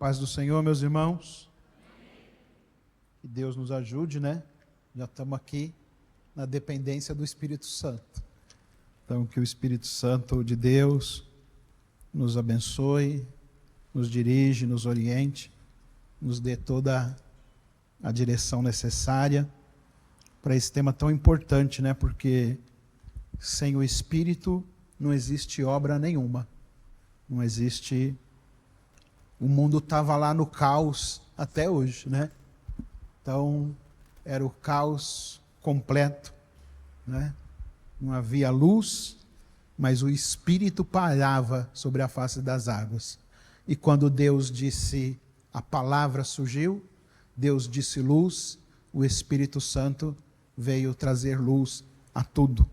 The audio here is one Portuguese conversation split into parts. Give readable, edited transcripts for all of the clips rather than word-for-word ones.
Paz do Senhor, meus irmãos. Que Deus nos ajude, né? Já estamos aqui na dependência do Espírito Santo. Então, que o Espírito Santo de Deus nos abençoe, nos dirige, nos oriente, nos dê toda a direção necessária para esse tema tão importante, né? Porque sem o Espírito não existe obra nenhuma. Não existe... O mundo estava lá no caos até hoje, né? Então, era o caos completo, né? Não havia luz, mas o Espírito pairava sobre a face das águas. E quando Deus disse, a palavra surgiu, Deus disse luz, o Espírito Santo veio trazer luz a tudo.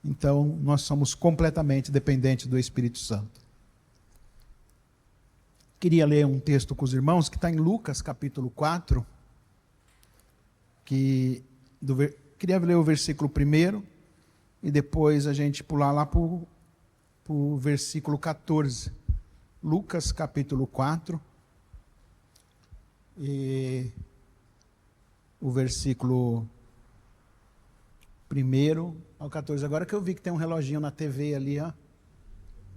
Então, nós somos completamente dependentes do Espírito Santo. Queria ler um texto com os irmãos, que está em Lucas, capítulo 4, queria ler o versículo 1, e depois a gente pular lá para o versículo 14. Lucas, capítulo 4, e o versículo 1 ao 14. Agora que eu vi que tem um reloginho na TV ali, ó.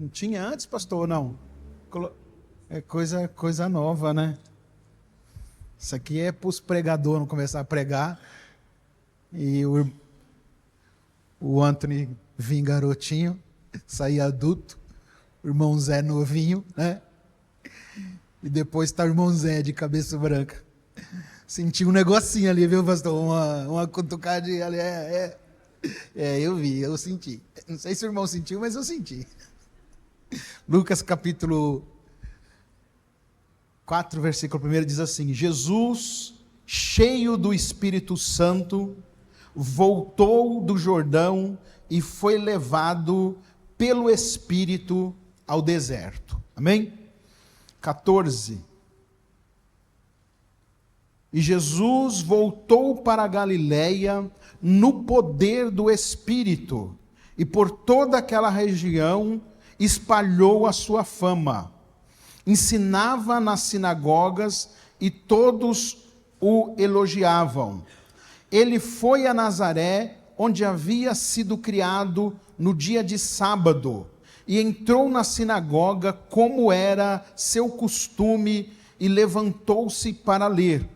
Não tinha antes, pastor, ou não? É coisa nova, né? Isso aqui é para os pregadores não começar a pregar. E o Anthony vinha garotinho, saía adulto, o irmão Zé novinho, né? E depois está o irmão Zé de cabeça branca. Senti um negocinho ali, viu, pastor? Uma cutucadinha ali. Eu vi, eu senti. Não sei se o irmão sentiu, mas eu senti. Lucas capítulo 4, versículo 1 diz assim: Jesus, cheio do Espírito Santo, voltou do Jordão e foi levado pelo Espírito ao deserto. Amém? 14. E Jesus voltou para a Galileia no poder do Espírito, e por toda aquela região espalhou a sua fama. Ensinava nas sinagogas e todos o elogiavam. Ele foi a Nazaré, onde havia sido criado no dia de sábado, e entrou na sinagoga como era seu costume, e levantou-se para ler.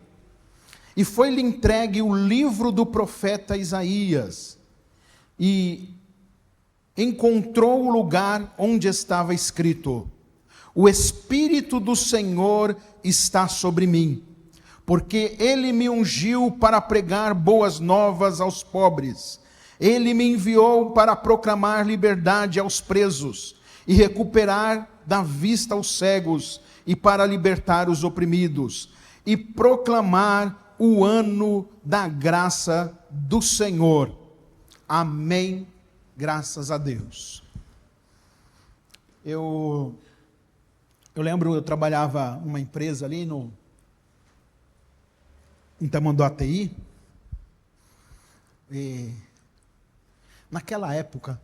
E foi-lhe entregue o livro do profeta Isaías, e encontrou o lugar onde estava escrito: o Espírito do Senhor está sobre mim, porque Ele me ungiu para pregar boas novas aos pobres. Ele me enviou para proclamar liberdade aos presos e recuperar da vista aos cegos, e para libertar os oprimidos, e proclamar o ano da graça do Senhor. Amém. Graças a Deus. Eu lembro, eu trabalhava numa empresa ali em Tamanduateí, e naquela época,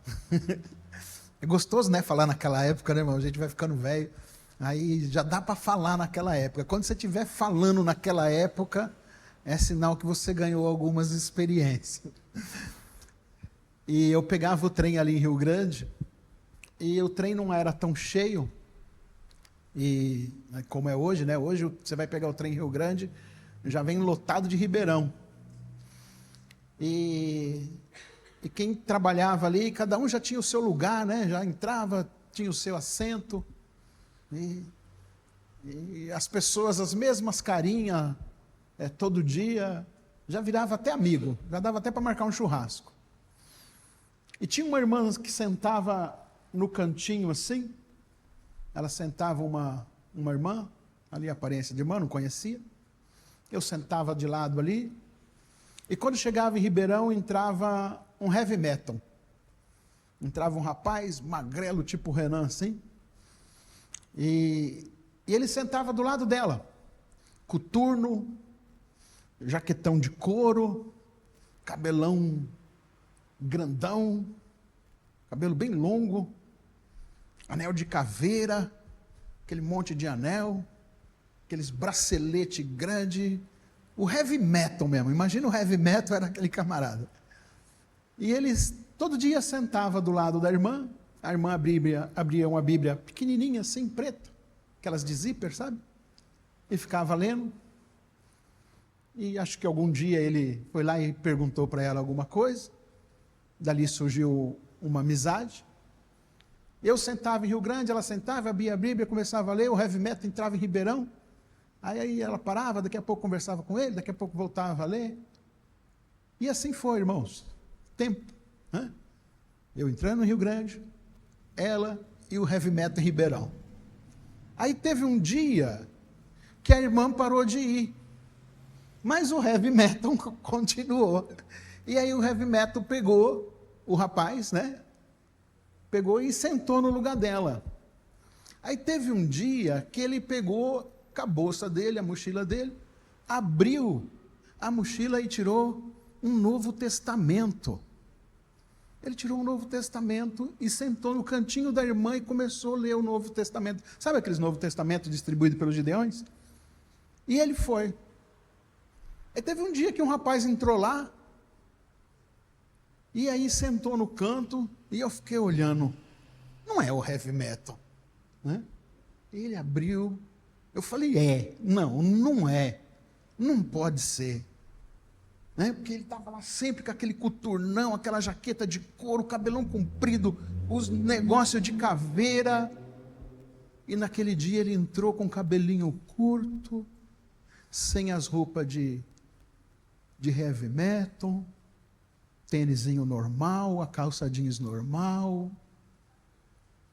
é gostoso, né, falar naquela época, né, irmão? A gente vai ficando velho, aí já dá para falar naquela época. Quando você estiver falando naquela época, é sinal que você ganhou algumas experiências. E eu pegava o trem ali em Rio Grande, e o trem não era tão cheio, e como é hoje, né? Hoje você vai pegar o trem em Rio Grande, já vem lotado de Ribeirão. E quem trabalhava ali, cada um já tinha o seu lugar, né? Já entrava, tinha o seu assento. E as pessoas, as mesmas carinhas, todo dia, já virava até amigo, já dava até para marcar um churrasco. E tinha uma irmã que sentava no cantinho assim. Ela sentava uma irmã, ali a aparência de irmã, não conhecia. Eu sentava de lado ali. E quando chegava em Ribeirão, entrava um heavy metal. Entrava um rapaz magrelo, tipo Renan, assim. E ele sentava do lado dela. Coturno, jaquetão de couro, cabelão grandão, cabelo bem longo, anel de caveira, aquele monte de anel. aqueles bracelete grande, o heavy metal mesmo. Imagina o heavy metal, era aquele camarada. E eles todo dia sentava do lado da irmã, a irmã abria uma Bíblia pequenininha assim, preta, aquelas de zíper, sabe? E ficava lendo. E acho que algum dia ele foi lá e perguntou para ela alguma coisa. Dali surgiu uma amizade. Eu sentava em Rio Grande, ela sentava, abria a Bíblia, começava a ler, o heavy metal entrava em Ribeirão. Aí ela parava, daqui a pouco conversava com ele, daqui a pouco voltava a ler. E assim foi, irmãos. Tempo. Né? Eu entrando no Rio Grande, ela e o heavy metal em Ribeirão. Aí teve um dia que a irmã parou de ir. Mas o heavy metal continuou. E aí o heavy metal pegou o rapaz, né? Pegou e sentou no lugar dela. Aí teve um dia que ele pegou a bolsa dele, a mochila dele, abriu a mochila e tirou um Novo Testamento. Ele tirou um Novo Testamento e sentou no cantinho da irmã e começou a ler o Novo Testamento. Sabe aqueles Novo Testamento distribuídos pelos gideões? E ele foi. Aí teve um dia que um rapaz entrou lá, e aí sentou no canto, e eu fiquei olhando. Não é o heavy metal, né? Ele abriu, eu falei, não é, não pode ser. Né? Porque ele estava lá sempre com aquele coturnão, aquela jaqueta de couro, cabelão comprido, os negócios de caveira. E naquele dia ele entrou com o cabelinho curto, sem as roupas de heavy metal, tênisinho normal, a calça jeans normal,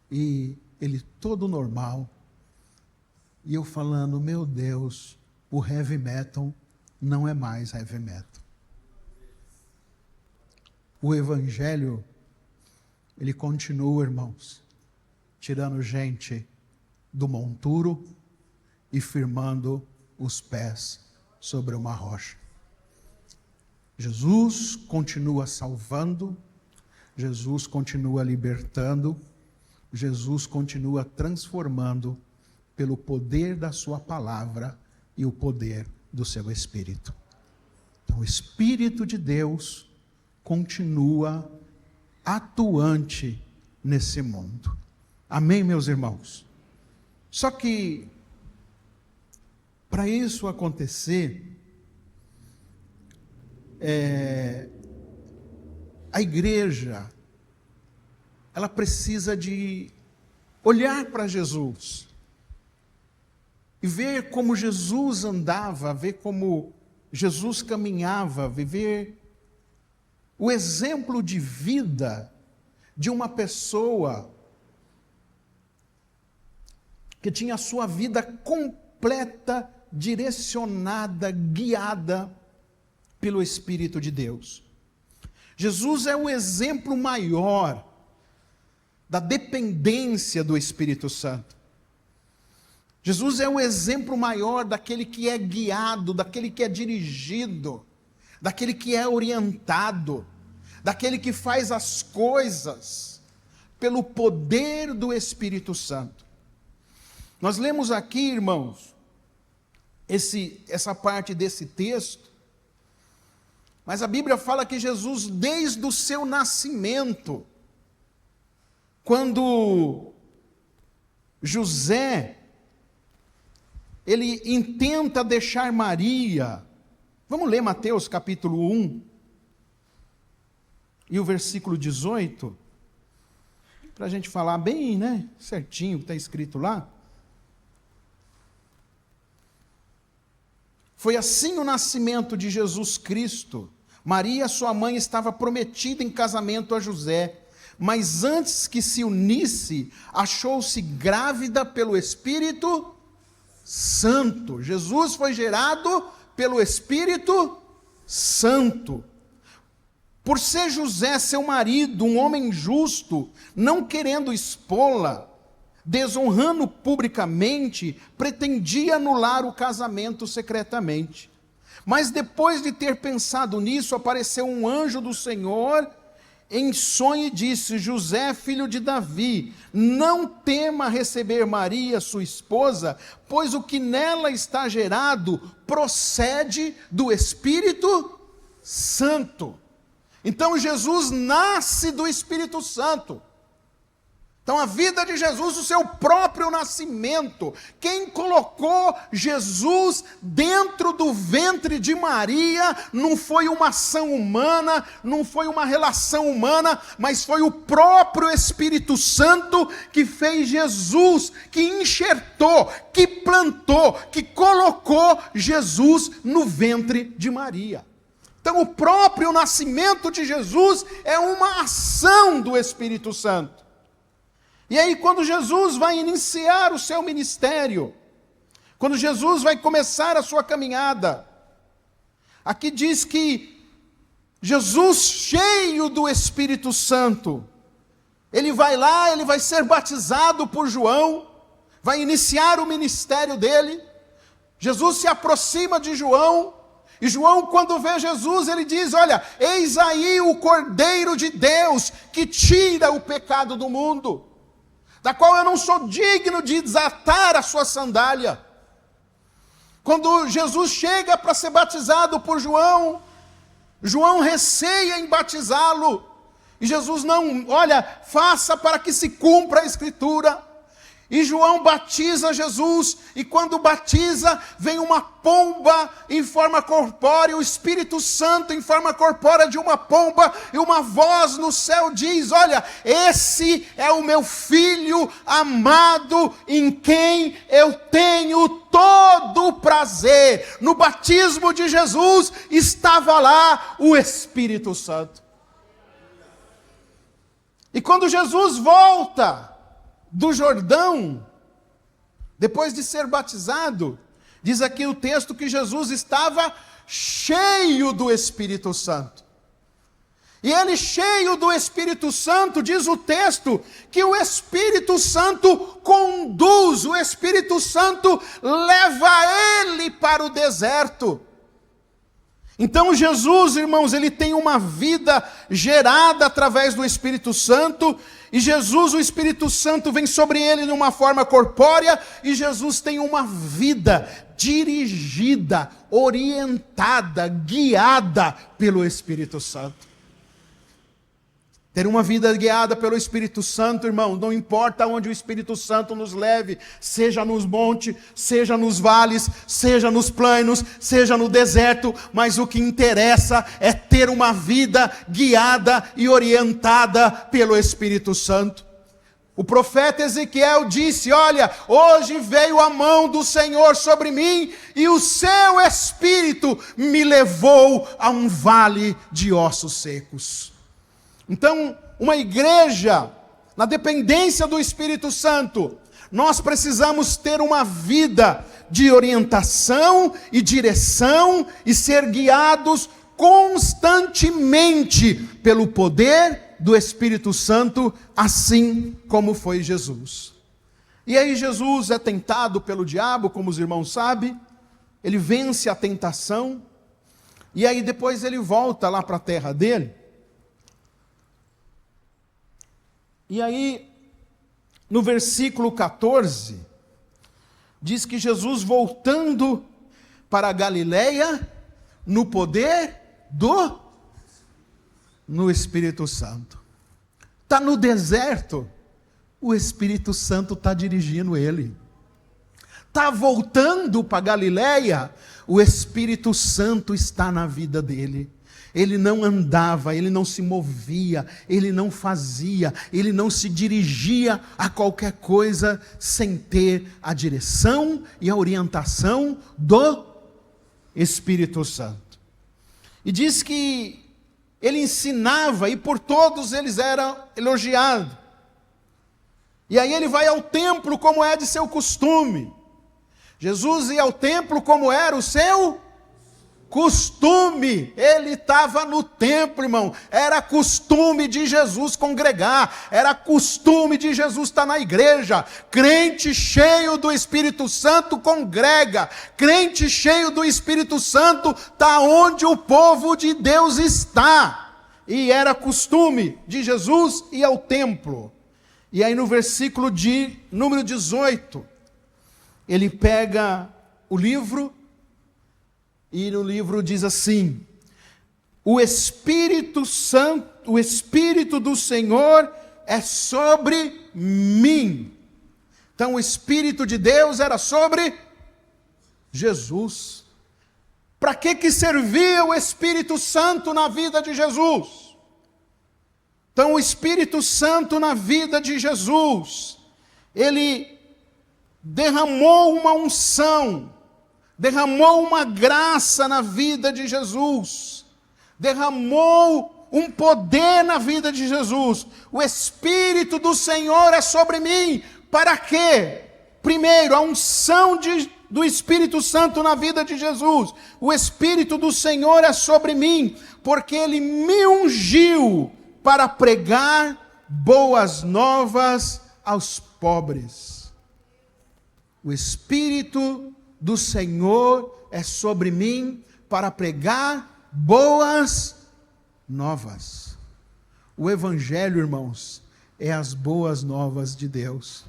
e ele todo normal. E eu falando, meu Deus, o heavy metal não é mais heavy metal. O evangelho, ele continua, irmãos, tirando gente do monturo e firmando os pés sobre uma rocha. Jesus continua salvando, Jesus continua libertando, Jesus continua transformando pelo poder da sua palavra e o poder do seu Espírito. Então, o Espírito de Deus continua atuante nesse mundo. Amém, meus irmãos? Só que, para isso acontecer, a igreja, ela precisa de olhar para Jesus e ver como Jesus andava, ver como Jesus caminhava, viver o exemplo de vida de uma pessoa que tinha a sua vida completa, direcionada, guiada pelo Espírito de Deus. Jesus é o exemplo maior da dependência do Espírito Santo. Jesus é o exemplo maior daquele que é guiado, daquele que é dirigido, daquele que é orientado, daquele que faz as coisas pelo poder do Espírito Santo. Nós lemos aqui, irmãos, essa parte desse texto, mas a Bíblia fala que Jesus, desde o seu nascimento, quando José, ele intenta deixar Maria, vamos ler Mateus capítulo 1, e o versículo 18, para a gente falar bem, né, certinho o que está escrito lá. Foi assim o nascimento de Jesus Cristo. Maria, sua mãe, estava prometida em casamento a José, mas antes que se unisse, achou-se grávida pelo Espírito Santo. Jesus foi gerado pelo Espírito Santo. Por ser José, seu marido, um homem justo, não querendo expô-la, desonrando publicamente, pretendia anular o casamento secretamente. Mas depois de ter pensado nisso, apareceu um anjo do Senhor em sonho e disse: José, filho de Davi, não tema receber Maria, sua esposa, pois o que nela está gerado procede do Espírito Santo. Então Jesus nasce do Espírito Santo. Então a vida de Jesus, o seu próprio nascimento, quem colocou Jesus dentro do ventre de Maria, não foi uma ação humana, não foi uma relação humana, mas foi o próprio Espírito Santo que fez Jesus, que enxertou, que plantou, que colocou Jesus no ventre de Maria. Então o próprio nascimento de Jesus é uma ação do Espírito Santo. E aí, quando Jesus vai iniciar o seu ministério, quando Jesus vai começar a sua caminhada, aqui diz que Jesus, cheio do Espírito Santo, ele vai lá, ele vai ser batizado por João, vai iniciar o ministério dele. Jesus se aproxima de João, e João, quando vê Jesus, ele diz: olha, eis aí o Cordeiro de Deus, que tira o pecado do mundo, da qual eu não sou digno de desatar a sua sandália. Quando Jesus chega para ser batizado por João, João receia em batizá-lo, e Jesus não, olha, faça para que se cumpra a Escritura. E João batiza Jesus, e quando batiza, vem uma pomba em forma corpórea, o Espírito Santo em forma corpórea de uma pomba, e uma voz no céu diz: olha, esse é o meu Filho amado, em quem eu tenho todo o prazer. No batismo de Jesus, estava lá o Espírito Santo. E quando Jesus volta do Jordão, depois de ser batizado, diz aqui o texto que Jesus estava cheio do Espírito Santo. E ele, cheio do Espírito Santo, diz o texto, que o Espírito Santo conduz, o Espírito Santo leva ele para o deserto. Então Jesus, irmãos, ele tem uma vida gerada através do Espírito Santo, e Jesus, o Espírito Santo, vem sobre ele de uma forma corpórea, e Jesus tem uma vida dirigida, orientada, guiada pelo Espírito Santo. Ter uma vida guiada pelo Espírito Santo, irmão, não importa onde o Espírito Santo nos leve, seja nos montes, seja nos vales, seja nos planos, seja no deserto, mas o que interessa é ter uma vida guiada e orientada pelo Espírito Santo. O profeta Ezequiel disse: olha, hoje veio a mão do Senhor sobre mim, e o seu Espírito me levou a um vale de ossos secos. Então, uma igreja na dependência do Espírito Santo, nós precisamos ter uma vida de orientação e direção e ser guiados constantemente pelo poder do Espírito Santo, assim como foi Jesus. E aí Jesus é tentado pelo diabo, como os irmãos sabem, ele vence a tentação, e aí depois ele volta lá para a terra dele. E aí, no versículo 14, diz que Jesus, voltando para a Galileia, no poder no Espírito Santo. Está no deserto, o Espírito Santo está dirigindo ele. Está voltando para a Galileia, o Espírito Santo está na vida dele. Ele não andava, ele não se movia, ele não fazia, ele não se dirigia a qualquer coisa sem ter a direção e a orientação do Espírito Santo. E diz que ele ensinava e por todos eles era elogiado. E aí ele vai ao templo como é de seu costume. Jesus ia ao templo como era o seu costume. Ele estava no templo, irmão. Era costume de Jesus congregar, era costume de Jesus estar na igreja. Crente cheio do Espírito Santo congrega, crente cheio do Espírito Santo está onde o povo de Deus está. e era costume de Jesus ir ao templo. E aí no versículo de número 18, ele pega o livro, e no livro diz assim: o Espírito Santo, o Espírito do Senhor é sobre mim. Então o Espírito de Deus era sobre Jesus. Para que servia o Espírito Santo na vida de Jesus? Então o Espírito Santo na vida de Jesus, ele derramou uma unção, derramou uma graça na vida de Jesus, derramou um poder na vida de Jesus. O Espírito do Senhor é sobre mim. Para quê? Primeiro, a unção do Espírito Santo na vida de Jesus. O Espírito do Senhor é sobre mim, porque Ele me ungiu para pregar boas novas aos pobres. O Espírito do Senhor é sobre mim para pregar boas novas. O Evangelho, irmãos, é as boas novas de Deus.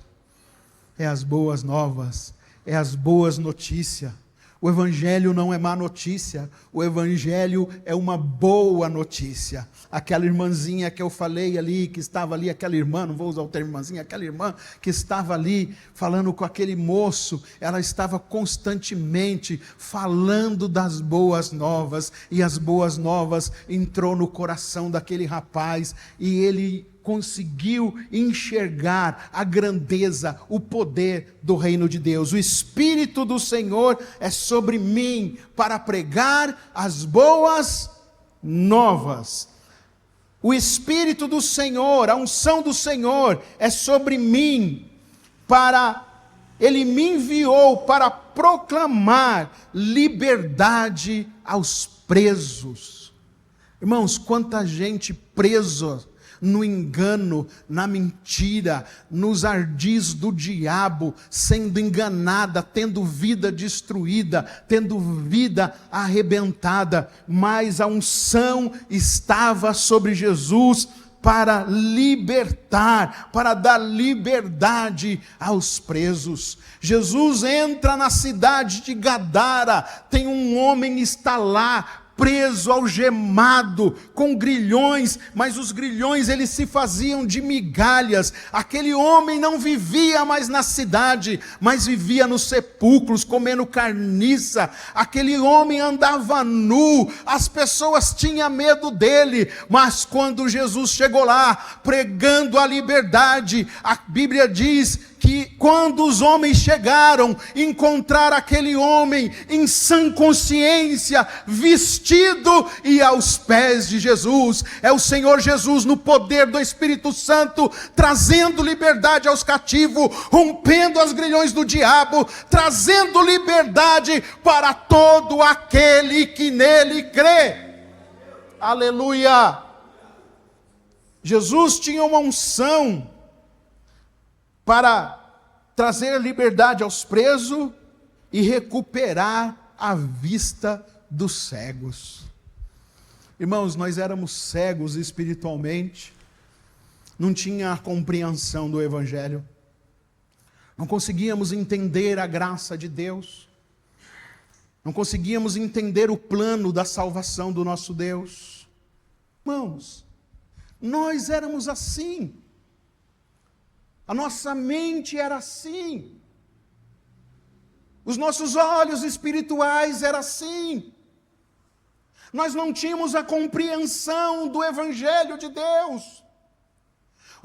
É as boas novas, é as boas notícias. O Evangelho não é má notícia, o Evangelho é uma boa notícia. Aquela irmãzinha que eu falei ali, que estava ali, aquela irmã, não vou usar o termo irmãzinha, aquela irmã que estava ali falando com aquele moço, ela estava constantemente falando das boas novas, e as boas novas entrou no coração daquele rapaz, e ele conseguiu enxergar a grandeza, o poder do reino de Deus. O Espírito do Senhor é sobre mim para pregar as boas novas. O Espírito do Senhor, a unção do Senhor é sobre mim Ele me enviou para proclamar liberdade aos presos. Irmãos, quanta gente presa no engano, na mentira, nos ardis do diabo, sendo enganada, tendo vida destruída, tendo vida arrebentada, mas a unção estava sobre Jesus para libertar, para dar liberdade aos presos. Jesus entra na cidade de Gadara, tem um homem está lá, preso, algemado, com grilhões, mas os grilhões eles se faziam de migalhas. Aquele homem não vivia mais na cidade, mas vivia nos sepulcros, comendo carniça. Aquele homem andava nu, as pessoas tinham medo dele, mas quando Jesus chegou lá, pregando a liberdade, a Bíblia diz que quando os homens chegaram, encontraram aquele homem em sã consciência, vestido e aos pés de Jesus. É o Senhor Jesus no poder do Espírito Santo, trazendo liberdade aos cativos, rompendo as grilhões do diabo, trazendo liberdade para todo aquele que nele crê. Aleluia! Jesus tinha uma unção para trazer liberdade aos presos e recuperar a vista dos cegos. Irmãos, nós éramos cegos espiritualmente, não tinha a compreensão do Evangelho, não conseguíamos entender a graça de Deus, não conseguíamos entender o plano da salvação do nosso Deus. Irmãos, nós éramos assim. A nossa mente era assim. Os nossos olhos espirituais eram assim. Nós não tínhamos a compreensão do Evangelho de Deus.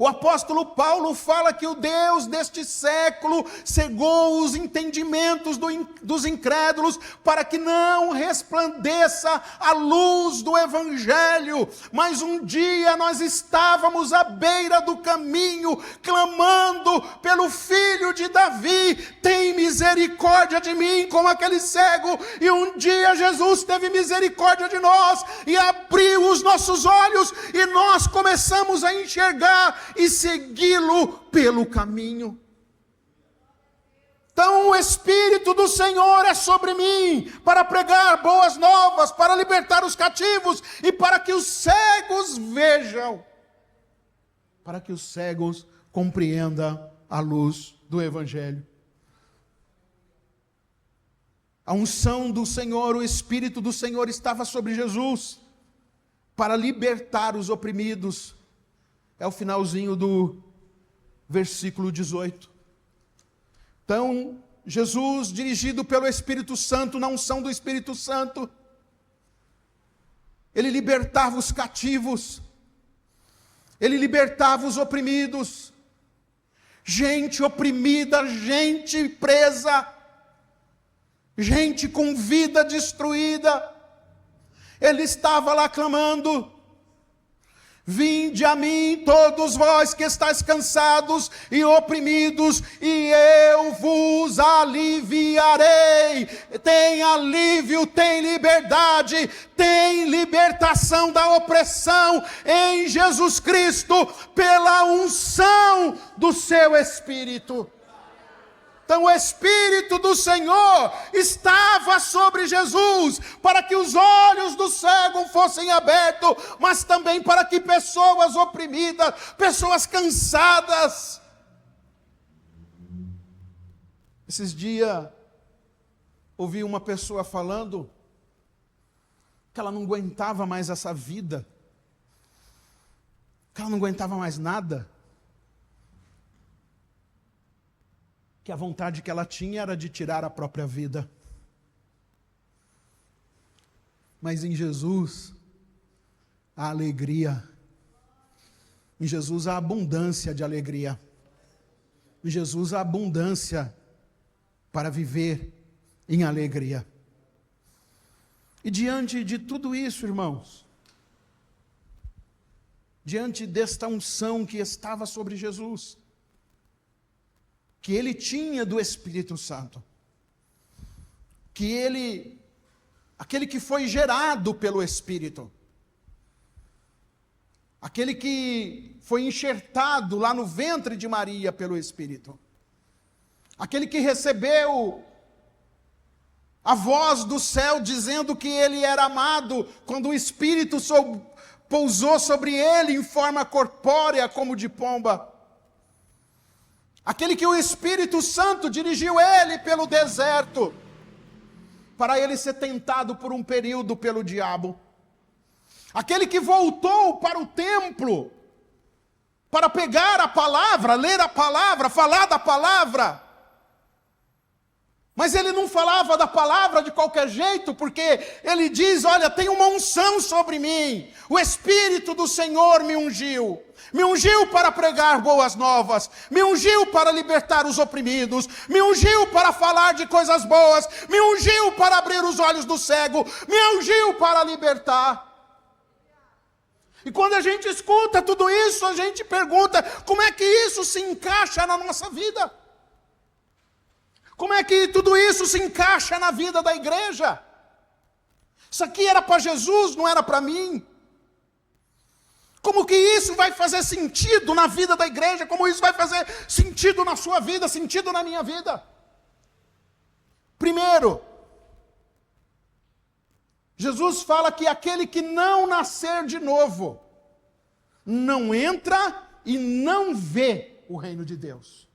O apóstolo Paulo fala que o Deus deste século cegou os entendimentos dos incrédulos para que não resplandeça a luz do Evangelho. Mas um dia nós estávamos à beira do caminho, clamando pelo Filho de Davi, tem misericórdia de mim, como aquele cego. E um dia Jesus teve misericórdia de nós e abriu os nossos olhos e nós começamos a enxergar e segui-lo pelo caminho. Então o Espírito do Senhor é sobre mim, para pregar boas novas, para libertar os cativos e para que os cegos vejam, para que os cegos compreendam a luz do Evangelho. A unção do Senhor, o Espírito do Senhor estava sobre Jesus, para libertar os oprimidos. É o finalzinho do versículo 18. Então, Jesus, dirigido pelo Espírito Santo, na unção do Espírito Santo, ele libertava os cativos, ele libertava os oprimidos, gente oprimida, gente presa, gente com vida destruída. Ele estava lá clamando: vinde a mim todos vós que estáis cansados e oprimidos, e eu vos aliviarei. Tem alívio, tem liberdade, tem libertação da opressão em Jesus Cristo, pela unção do seu Espírito. Então o Espírito do Senhor estava sobre Jesus, para que os olhos do cego fossem abertos, mas também para que pessoas oprimidas, pessoas cansadas. Esses dias, ouvi uma pessoa falando que ela não aguentava mais essa vida, que ela não aguentava mais nada, que a vontade que ela tinha era de tirar a própria vida. Mas em Jesus, a alegria. Em Jesus, a abundância de alegria. Em Jesus, a abundância para viver em alegria. E diante de tudo isso, irmãos, diante desta unção que estava sobre Jesus, que ele tinha do Espírito Santo, que ele, aquele que foi gerado pelo Espírito, aquele que foi enxertado lá no ventre de Maria pelo Espírito, aquele que recebeu a voz do céu dizendo que ele era amado, quando o Espírito pousou sobre ele em forma corpórea como de pomba, aquele que o Espírito Santo dirigiu ele pelo deserto, para ele ser tentado por um período pelo diabo. Aquele que voltou para o templo, para pegar a palavra, ler a palavra, falar da palavra. Mas ele não falava da palavra de qualquer jeito, porque ele diz: olha, tem uma unção sobre mim, o Espírito do Senhor me ungiu para pregar boas novas, me ungiu para libertar os oprimidos, me ungiu para falar de coisas boas, me ungiu para abrir os olhos do cego, me ungiu para libertar. E quando a gente escuta tudo isso, a gente pergunta: como é que isso se encaixa na nossa vida? Como é que tudo isso se encaixa na vida da igreja? Isso aqui era para Jesus, não era para mim. Como que isso vai fazer sentido na vida da igreja? Como isso vai fazer sentido na sua vida, sentido na minha vida? Primeiro, Jesus fala que aquele que não nascer de novo, não entra e não vê o reino de Deus.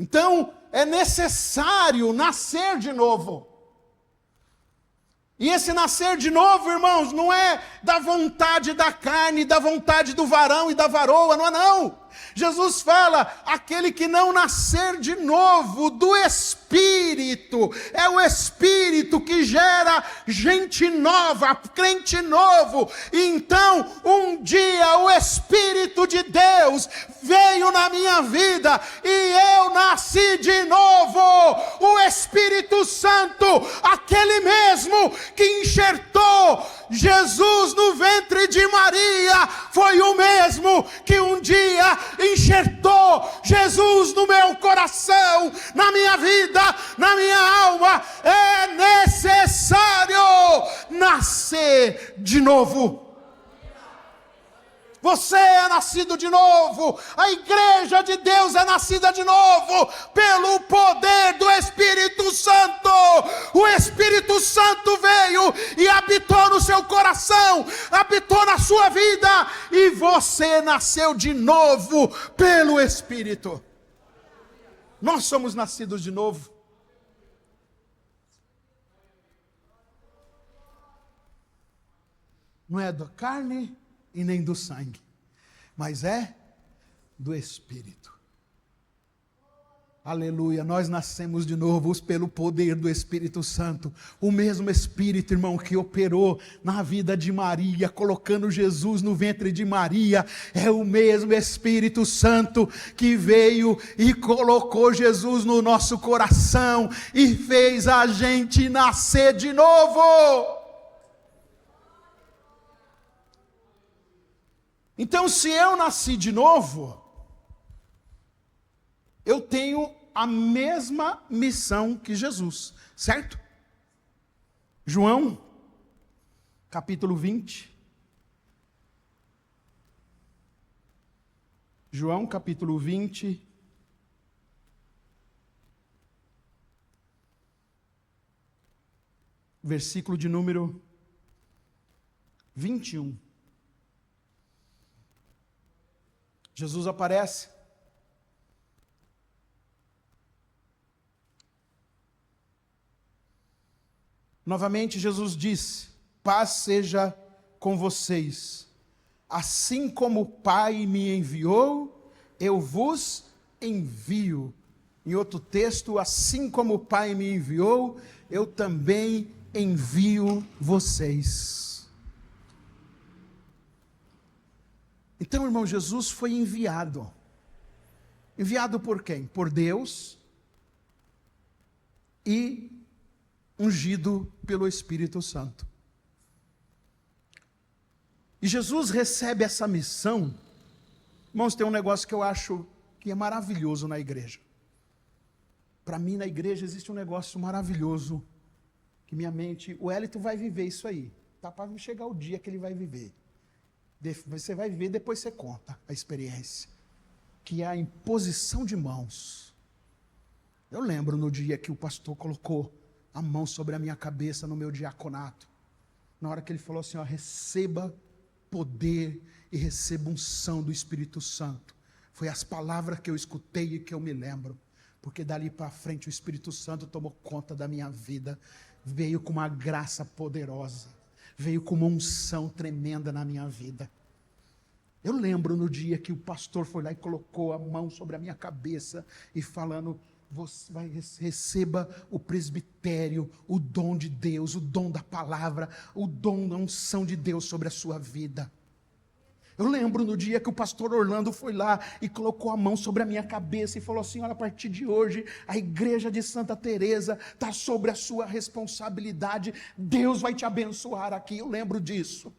Então, é necessário nascer de novo. E esse nascer de novo, irmãos, não é da vontade da carne, da vontade do varão e da varoa, não é não. Jesus fala: aquele que não nascer de novo do Espírito, é o Espírito que gera gente nova, crente novo. E então, um dia o Espírito de Deus veio na minha vida e eu nasci de novo. O Espírito Santo, aquele mesmo que enxertou Jesus no ventre de Maria, foi o mesmo que um dia enxertou Jesus no meu coração, na minha vida, na minha alma. É necessário nascer de novo. Você é nascido de novo. A igreja de Deus é nascida de novo pelo poder do Espírito Santo. O Espírito Santo veio e habitou no seu coração, habitou na sua vida, e você nasceu de novo pelo Espírito. Nós somos nascidos de novo. Não é da carne e nem do sangue, mas é do Espírito. Aleluia, nós nascemos de novo pelo poder do Espírito Santo. O mesmo Espírito, irmão, que operou na vida de Maria, colocando Jesus no ventre de Maria, é o mesmo Espírito Santo que veio e colocou Jesus no nosso coração e fez a gente nascer de novo. Então, se eu nasci de novo, eu tenho a mesma missão que Jesus, certo? João, capítulo 20. João, capítulo 20. Versículo de número 21. Jesus aparece. Novamente Jesus disse: paz seja com vocês. Assim como o Pai me enviou, eu vos envio. Em outro texto, assim como o Pai me enviou, eu também envio vocês. Então, irmão, Jesus foi enviado. Enviado por quem? Por Deus e ungido pelo Espírito Santo. E Jesus recebe essa missão. Irmãos, tem um negócio que eu acho que é maravilhoso na igreja. Para mim, na igreja, existe um negócio maravilhoso que minha mente... O Hélito vai viver isso aí. Tá para chegar o dia que ele vai viver. Você vai ver, depois você conta a experiência, que é a imposição de mãos. Eu lembro no dia que o pastor colocou a mão sobre a minha cabeça no meu diaconato, na hora que ele falou assim, ó, receba poder e receba unção do Espírito Santo. Foi as palavras que eu escutei e que eu me lembro, porque dali para frente o Espírito Santo tomou conta da minha vida, veio com uma graça poderosa, veio com uma unção tremenda na minha vida. Eu lembro no dia que o pastor foi lá e colocou a mão sobre a minha cabeça e falando, você vai receba o presbitério, o dom de Deus, o dom da palavra, o dom da unção de Deus sobre a sua vida. Eu lembro no dia que o pastor Orlando foi lá e colocou a mão sobre a minha cabeça e falou assim, olha, a partir de hoje, a igreja de Santa Teresa está sobre a sua responsabilidade, Deus vai te abençoar aqui. Eu lembro disso.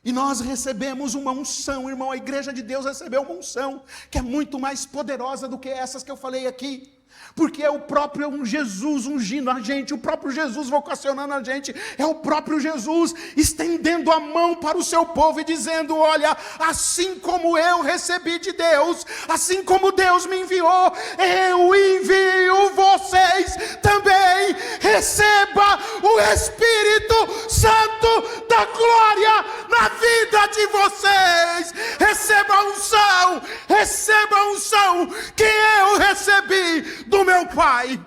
E nós recebemos uma unção, irmão, a igreja de Deus recebeu uma unção, que é muito mais poderosa do que essas que eu falei aqui. Porque é o próprio Jesus ungindo a gente, o próprio Jesus vocacionando a gente, é o próprio Jesus estendendo a mão para o seu povo e dizendo, olha, assim como eu recebi de Deus, assim como Deus me enviou, eu envio vocês também, receba o Espírito Santo da glória na vida de vocês, receba a unção que eu recebi do meu Pai.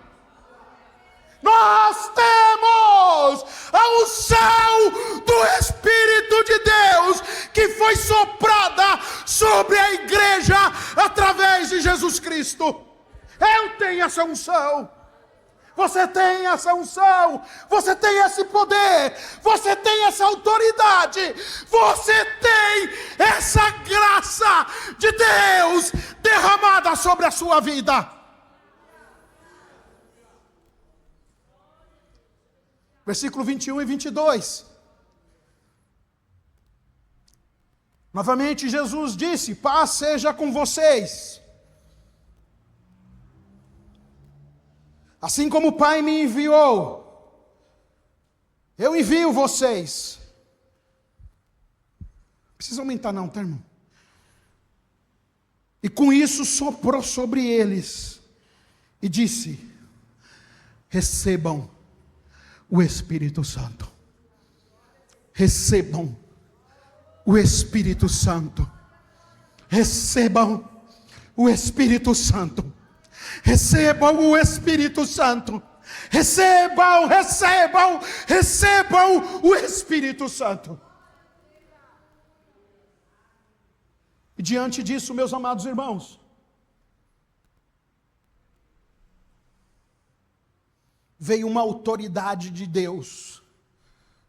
Nós temos a unção do Espírito de Deus que foi soprada sobre a igreja através de Jesus Cristo. Eu tenho essa unção. Você tem essa unção, você tem esse poder, você tem essa autoridade, você tem essa graça de Deus derramada sobre a sua vida. Versículo 21 e 22. Novamente Jesus disse, paz seja com vocês. Assim como o Pai me enviou, eu envio vocês. Precisa aumentar não, tá, irmão? E com isso soprou sobre eles e disse: recebam o Espírito Santo. Recebam o Espírito Santo. Recebam o Espírito Santo. Recebam o Espírito Santo. Recebam o Espírito Santo. E diante disso, meus amados irmãos, veio uma autoridade de Deus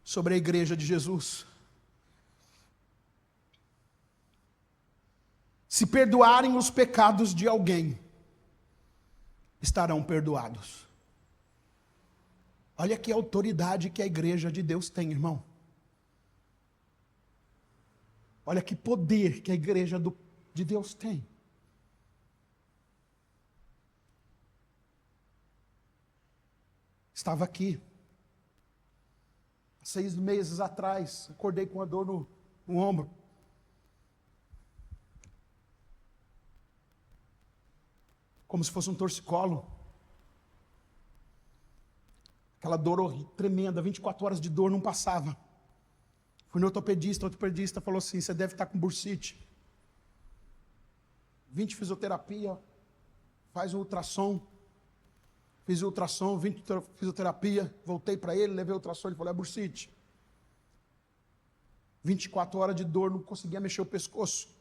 sobre a igreja de Jesus. Se perdoarem os pecados de alguém, estarão perdoados. Olha que autoridade que a igreja de Deus tem, irmão. Olha que poder que a igreja de Deus tem. Estava aqui, 6 meses atrás, acordei com a dor no ombro. Como se fosse um torcicolo. Aquela dor tremenda, 24 horas de dor, não passava. Fui no ortopedista, o ortopedista falou assim: você deve estar com bursite. 20 de fisioterapia, faz um ultrassom. Fiz o ultrassom, 20 de fisioterapia, voltei para ele, levei o ultrassom, ele falou: é bursite. 24 horas de dor, não conseguia mexer o pescoço.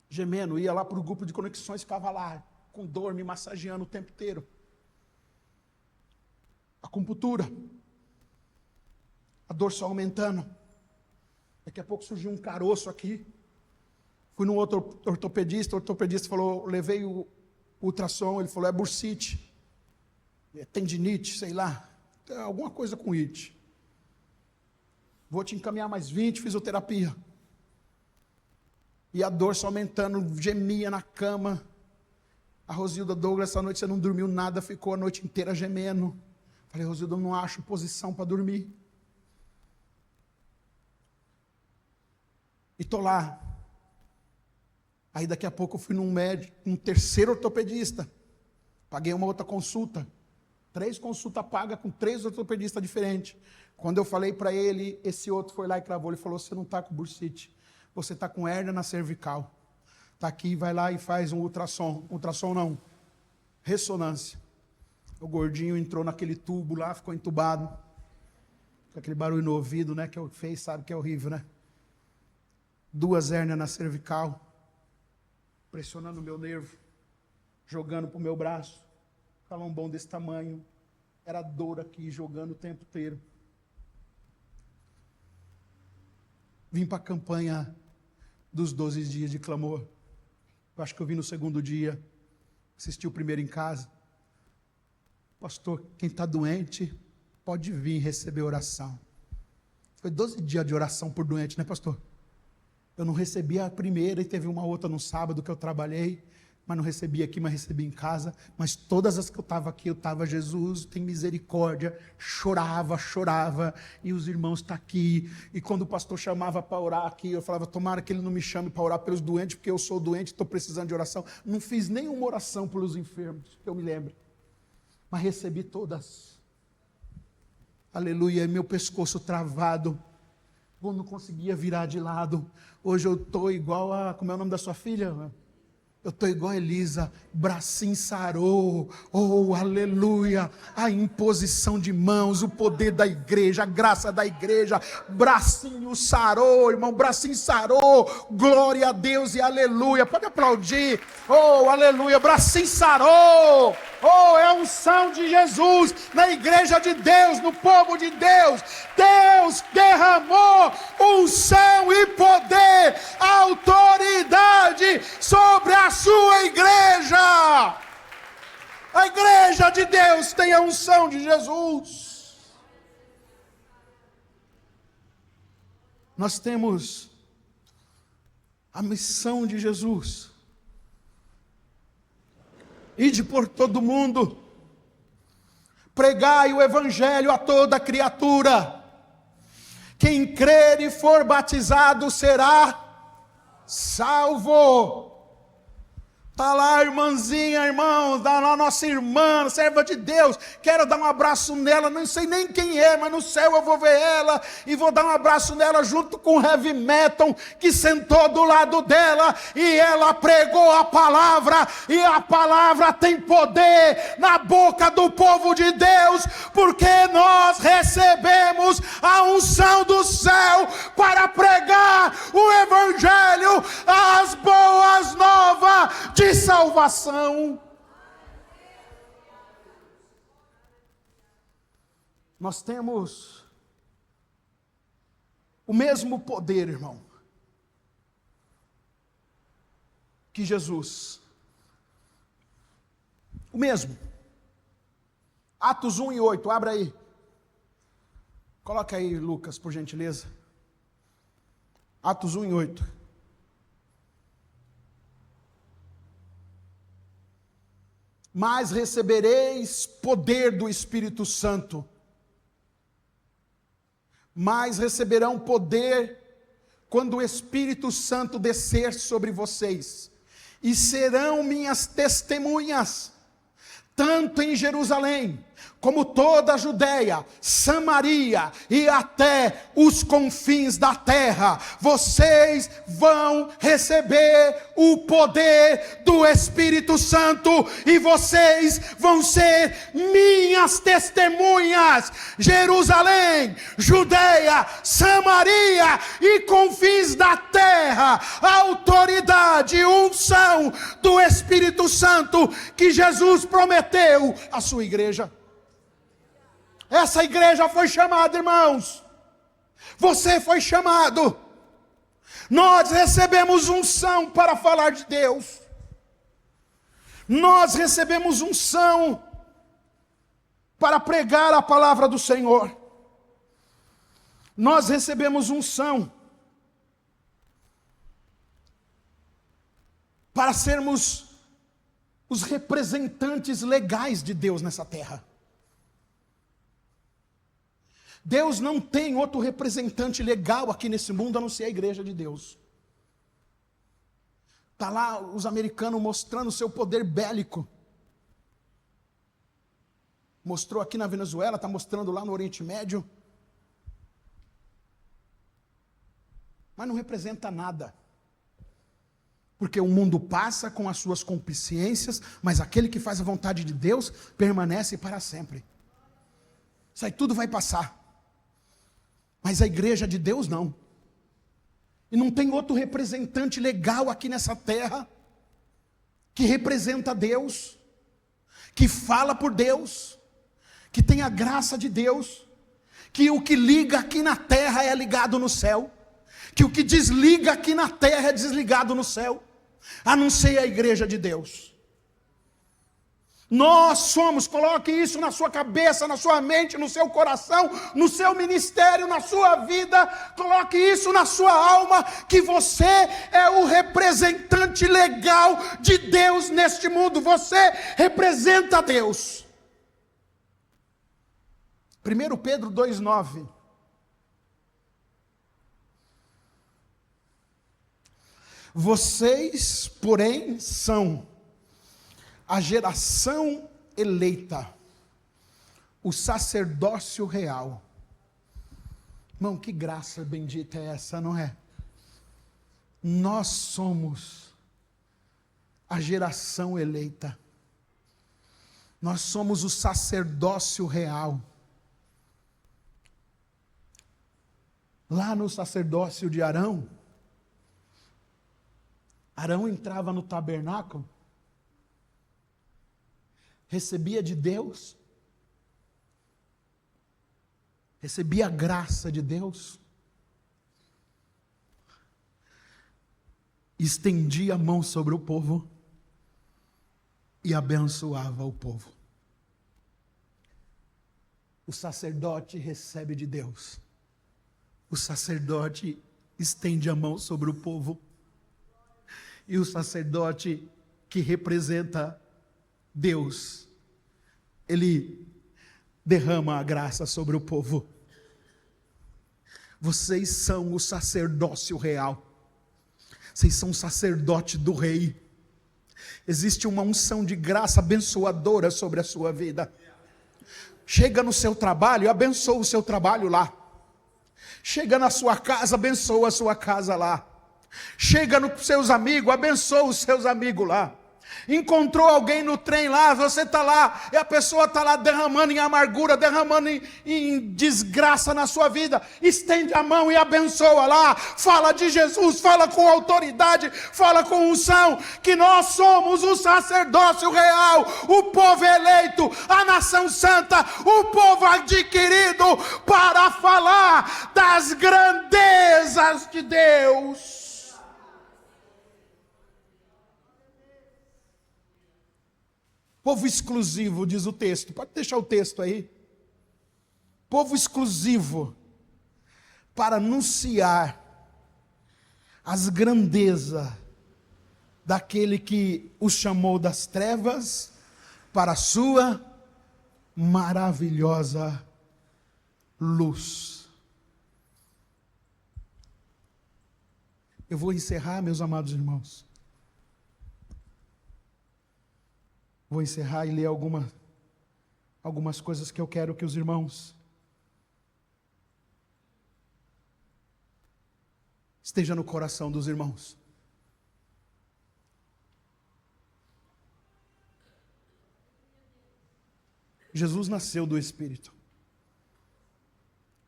Gemendo, ia lá para o grupo de conexões, ficava lá, com dor, me massageando o tempo inteiro. Acupuntura. A dor só aumentando. Daqui a pouco surgiu um caroço aqui. Fui num outro ortopedista, o ortopedista falou, levei o ultrassom, ele falou: é bursite. É tendinite, sei lá. Alguma coisa com it. Vou te encaminhar mais 20, fisioterapia. E a dor só aumentando, gemia na cama. A Rosilda: Douglas, essa noite você não dormiu nada, ficou a noite inteira gemendo. Falei: Rosilda, eu não acho posição para dormir. E estou lá. Aí daqui a pouco eu fui num médico, um terceiro ortopedista. Paguei uma outra consulta. 3 consultas pagas com 3 ortopedistas diferentes. Quando eu falei para ele, esse outro foi lá e cravou. Ele falou: você não está com bursite, você está com hérnia na cervical. Está aqui, vai lá e faz um ultrassom. Ultrassom não, ressonância. O gordinho entrou naquele tubo lá, ficou entubado. Com aquele barulho no ouvido, né, que eu fez, sabe que é horrível, né? 2 hérnias na cervical, pressionando o meu nervo, jogando para o meu braço. Calombão desse tamanho, era dor aqui, jogando o tempo inteiro. Vim para a campanha dos 12 dias de clamor. Eu acho que eu vim no 2º dia, assisti o primeiro em casa. Pastor, quem está doente, pode vir receber oração. Foi 12 dias de oração por doente, né, pastor? Eu não recebi a primeira e teve uma outra no sábado que eu trabalhei, mas não recebi aqui, mas recebi em casa. Mas todas as que eu estava aqui, eu estava: Jesus, tem misericórdia. Chorava, e os irmãos estão aqui. E quando o pastor chamava para orar aqui, eu falava: tomara que ele não me chame para orar pelos doentes, porque eu sou doente, estou precisando de oração. Não fiz nenhuma oração pelos enfermos, que eu me lembre, mas recebi todas. Aleluia, meu pescoço travado, eu não conseguia virar de lado. Hoje eu estou igual a... Como é o nome da sua filha? Eu estou igual a Elisa, bracinho sarou, oh, aleluia, a imposição de mãos, o poder da igreja, a graça da igreja, bracinho sarou, irmão, bracinho sarou, glória a Deus e aleluia, pode aplaudir, oh, aleluia, bracinho sarou, oh, é a unção de Jesus na igreja de Deus, no povo de Deus. Deus derramou unção e poder, autoridade sobre a sua igreja. A igreja de Deus tem a unção de Jesus. Nós temos a missão de Jesus: ide por todo mundo, pregai o evangelho a toda criatura. Quem crer e for batizado será salvo. Está lá a irmãzinha, irmãos, da nossa irmã, serva de Deus. Quero dar um abraço nela, não sei nem quem é, mas no céu eu vou ver ela e vou dar um abraço nela junto com o heavy metal que sentou do lado dela e ela pregou a palavra, e a palavra tem poder na boca do povo de Deus, porque nós recebemos a unção do céu para pregar o evangelho, as boas novas de salvação. Nós temos o mesmo poder, irmão, que Jesus. O mesmo. Atos 1:8, abra aí. Coloca aí, Lucas, por gentileza. Atos 1:8. Mas recebereis poder do Espírito Santo. Mas receberão poder quando o Espírito Santo descer sobre vocês. E serão minhas testemunhas, tanto em Jerusalém, como toda a Judéia, Samaria e até os confins da terra. Vocês vão receber o poder do Espírito Santo e vocês vão ser minhas testemunhas. Jerusalém, Judéia, Samaria e confins da terra. A autoridade e unção do Espírito Santo que Jesus prometeu à sua igreja. Essa igreja foi chamada, irmãos. Você foi chamado. Nós recebemos unção para falar de Deus. Nós recebemos unção para pregar a palavra do Senhor. Nós recebemos unção para sermos os representantes legais de Deus nessa terra. Deus não tem outro representante legal aqui nesse mundo a não ser a igreja de Deus. Está lá os americanos mostrando o seu poder bélico. Mostrou aqui na Venezuela, está mostrando lá no Oriente Médio. Mas não representa nada. Porque o mundo passa com as suas concupiscências, mas aquele que faz a vontade de Deus permanece para sempre. Isso aí tudo vai passar. Mas a igreja de Deus não. E não tem outro representante legal aqui nessa terra que representa Deus, que fala por Deus, que tem a graça de Deus, que o que liga aqui na terra é ligado no céu, que o que desliga aqui na terra é desligado no céu, a não ser a igreja de Deus. Nós somos, coloque isso na sua cabeça, na sua mente, no seu coração, no seu ministério, na sua vida, coloque isso na sua alma, que você é o representante legal de Deus neste mundo, você representa Deus. 1 Pedro 2,9. Vocês, porém, são a geração eleita, o sacerdócio real. Irmão, que graça bendita é essa, não é? Nós somos a geração eleita. Nós somos o sacerdócio real. Lá no sacerdócio de Arão, Arão entrava no tabernáculo, recebia de Deus, recebia a graça de Deus, estendia a mão sobre o povo e abençoava o povo. O sacerdote recebe de Deus, o sacerdote estende a mão sobre o povo, e o sacerdote que representa Deus, ele derrama a graça sobre o povo. Vocês são o sacerdócio real. Vocês são sacerdote do rei. Existe uma unção de graça abençoadora sobre a sua vida. Chega no seu trabalho, abençoa o seu trabalho lá. Chega na sua casa, abençoa a sua casa lá. Chega nos seus amigos, abençoa os seus amigos lá. Encontrou alguém no trem lá, você está lá, e a pessoa está lá derramando em amargura, derramando em desgraça na sua vida. Estende a mão e abençoa lá. Fala de Jesus, fala com autoridade, fala com unção, que nós somos o sacerdócio real, o povo eleito, a nação santa, o povo adquirido para falar das grandezas de Deus. Povo exclusivo, diz o texto. Pode deixar o texto aí. Povo exclusivo para anunciar as grandezas daquele que os chamou das trevas para a sua maravilhosa luz. Eu vou encerrar, meus amados irmãos. Vou encerrar e ler algumas coisas que eu quero que os irmãos estejam no coração dos irmãos. Jesus nasceu do Espírito.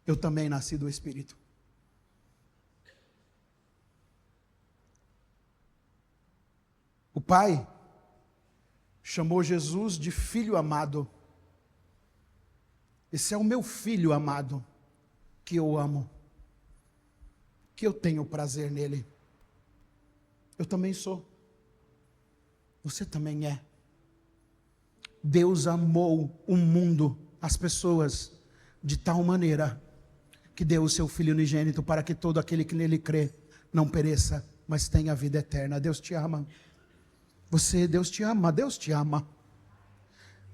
Eu também nasci do Espírito. O Pai chamou Jesus de filho amado. Esse é o meu filho amado, que eu amo, que eu tenho prazer nele. Eu também sou. Você também é. Deus amou o mundo, as pessoas, de tal maneira que deu o seu Filho unigênito para que todo aquele que nele crê não pereça, mas tenha a vida eterna. Deus te ama. Deus te ama, Deus te ama.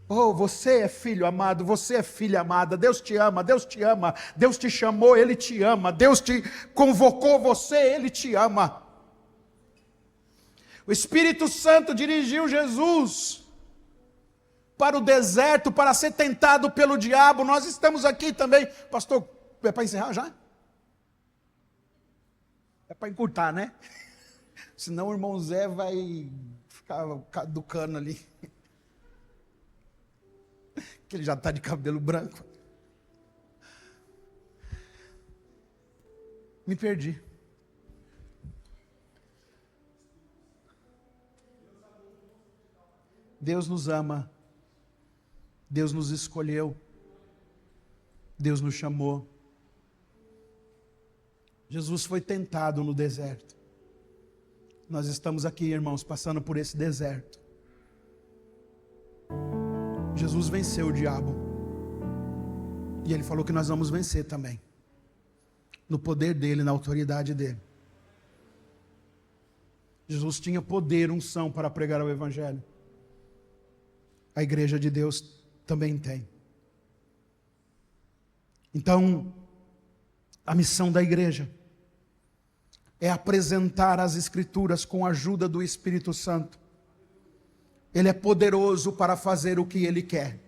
Oh, você é filho amado, você é filha amada, Deus te ama, Deus te ama. Deus te chamou, Ele te ama. Deus te convocou você, Ele te ama. O Espírito Santo dirigiu Jesus para o deserto, para ser tentado pelo diabo. Nós estamos aqui também. Pastor, é para encerrar já? É para encurtar, né? Senão o irmão Zé vai caducando ali, que ele já está de cabelo branco. Me perdi. Deus nos ama, Deus nos escolheu, Deus nos chamou. Jesus foi tentado no deserto. Nós estamos aqui, irmãos, passando por esse deserto. Jesus venceu o diabo. E Ele falou que nós vamos vencer também. No poder dEle, na autoridade dEle. Jesus tinha poder, unção para pregar o Evangelho. A igreja de Deus também tem. Então, a missão da igreja é apresentar as Escrituras com a ajuda do Espírito Santo. Ele é poderoso para fazer o que Ele quer.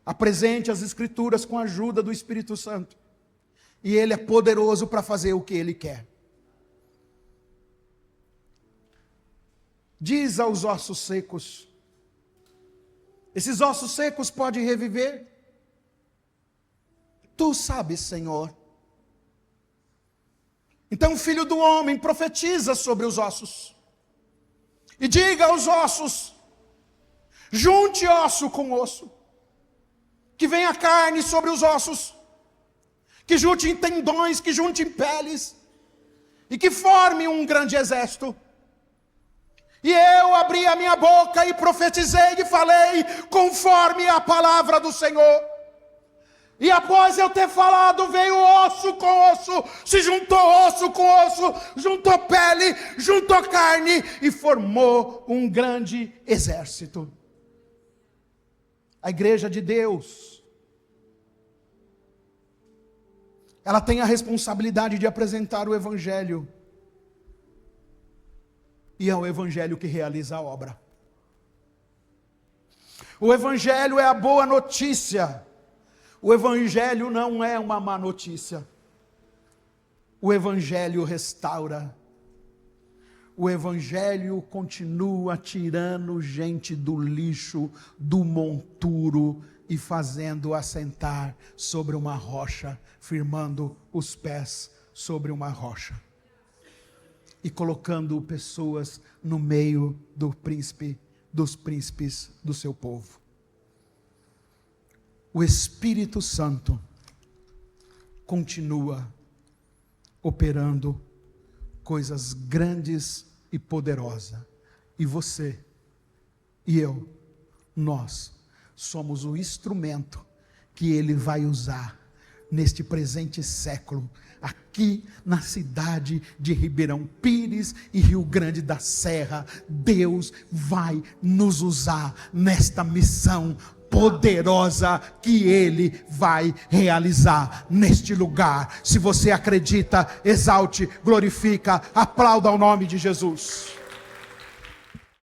Apresente as Escrituras com a ajuda do Espírito Santo. E Ele é poderoso para fazer o que Ele quer. Diz aos ossos secos: esses ossos secos podem reviver? Tu sabes, Senhor. Então, filho do homem, profetiza sobre os ossos. E diga aos ossos: junte osso com osso. Que venha carne sobre os ossos. Que junte em tendões, que junte em peles. E que forme um grande exército. E eu abri a minha boca e profetizei e falei conforme a palavra do Senhor. E após eu ter falado, veio osso com osso, se juntou osso com osso, juntou pele, juntou carne e formou um grande exército. A igreja de Deus ela tem a responsabilidade de apresentar o Evangelho. E é o Evangelho que realiza a obra. O Evangelho é a boa notícia. O Evangelho não é uma má notícia. O Evangelho restaura. O Evangelho continua tirando gente do lixo, do monturo e fazendo assentar sobre uma rocha, firmando os pés sobre uma rocha. E colocando pessoas no meio dos príncipes do seu povo. O Espírito Santo continua operando coisas grandes e poderosas. E você e eu, nós somos o instrumento que Ele vai usar neste presente século, aqui na cidade de Ribeirão Pires e Rio Grande da Serra. Deus vai nos usar nesta missão poderosa que Ele vai realizar neste lugar. Se você acredita, exalte, glorifica, aplauda o nome de Jesus.